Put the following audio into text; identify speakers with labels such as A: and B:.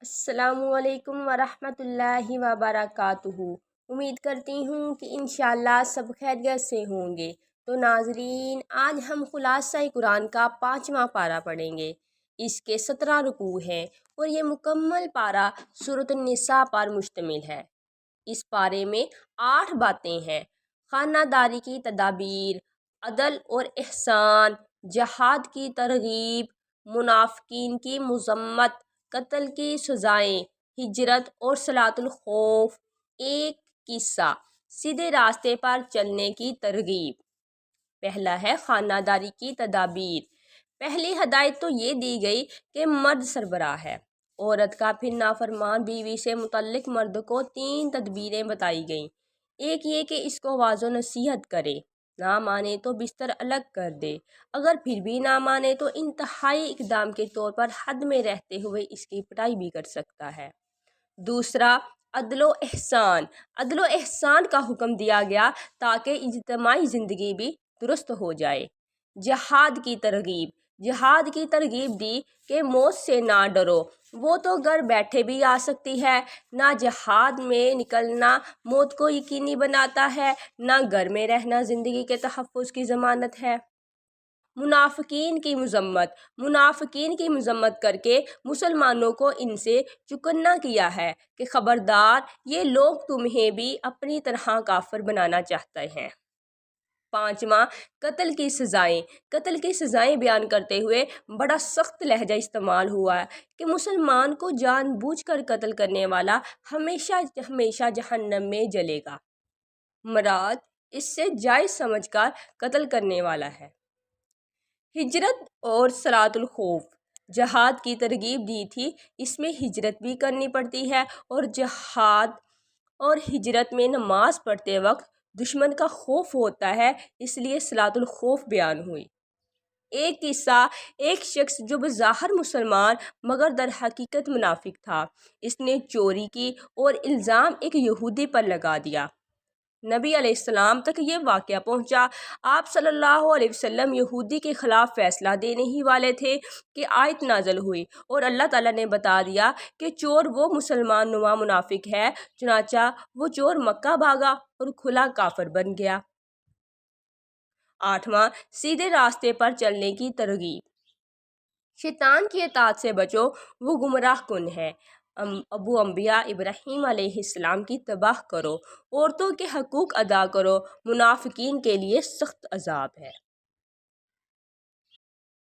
A: السلام علیکم ورحمۃ اللہ وبرکاتہ۔ امید کرتی ہوں کہ انشاءاللہ سب خیریت سے ہوں گے۔ تو ناظرین، آج ہم خلاصہ قرآن کا 5واں پارہ پڑھیں گے۔ اس کے 17 رکوع ہیں اور یہ مکمل پارہ سورۃ النساء پر مشتمل ہے۔ اس پارے میں 8 باتیں ہیں: خانہ داری کی تدابیر، عدل اور احسان، جہاد کی ترغیب، منافقین کی مذمت، قتل کی سزائیں، ہجرت اور صلاۃ الخوف، ایک قصہ، سیدھے راستے پر چلنے کی ترغیب۔ پہلا ہے خانہ داری کی تدابیر۔ پہلی ہدایت تو یہ دی گئی کہ مرد سربراہ ہے۔ عورت کا پھر نافرمان بیوی سے متعلق مرد کو 3 تدبیریں بتائی گئیں۔ ایک یہ کہ اس کو واضح نصیحت کرے، نہ مانے تو بستر الگ کر دے، اگر پھر بھی نہ مانے تو انتہائی اقدام کے طور پر حد میں رہتے ہوئے اس کی پٹائی بھی کر سکتا ہے۔ دوسرا، عدل و احسان۔ عدل و احسان کا حکم دیا گیا تاکہ اجتماعی زندگی بھی درست ہو جائے۔ جہاد کی ترغیب۔ جہاد کی ترغیب دی کہ موت سے نہ ڈرو، وہ تو گھر بیٹھے بھی آ سکتی ہے۔ نہ جہاد میں نکلنا موت کو یقینی بناتا ہے، نہ گھر میں رہنا زندگی کے تحفظ کی ضمانت ہے۔ منافقین کی مذمت۔ منافقین کی مذمت کر کے مسلمانوں کو ان سے چکنا کیا ہے کہ خبردار، یہ لوگ تمہیں بھی اپنی طرح کافر بنانا چاہتے ہیں۔ پانچواں، قتل کی سزائیں۔ قتل کی سزائیں بیان کرتے ہوئے بڑا سخت لہجہ استعمال ہوا ہے کہ مسلمان کو جان بوجھ کر قتل کرنے والا ہمیشہ ہمیشہ جہنم میں جلے گا۔ مراد اس سے جائز سمجھ کر قتل کرنے والا ہے۔ ہجرت اور صلاۃ الخوف۔ جہاد کی ترغیب دی تھی، اس میں ہجرت بھی کرنی پڑتی ہے، اور جہاد اور ہجرت میں نماز پڑھتے وقت دشمن کا خوف ہوتا ہے، اس لیے صلاۃ الخوف بیان ہوئی۔ ایک قصہ، ایک شخص جو بظاہر مسلمان مگر در حقیقت منافق تھا، اس نے چوری کی اور الزام ایک یہودی پر لگا دیا۔ نبی علیہ السلام تک یہ واقعہ پہنچا۔ آپ صلی اللہ علیہ وسلم یہودی کے خلاف فیصلہ دینے ہی والے تھے کہ آیت نازل ہوئی اور اللہ تعالیٰ نے بتا دیا کہ چور وہ مسلمان نما منافق ہے، چنانچہ وہ چور مکہ بھاگا اور کھلا کافر بن گیا۔ آٹھواں، سیدھے راستے پر چلنے کی ترغیب۔ شیطان کی اطاعت سے بچو، وہ گمراہ کن ہے۔ ابو انبیاء ابراہیم علیہ السلام کی تباہ کرو، عورتوں کے حقوق ادا کرو، منافقین کے لیے سخت عذاب ہے۔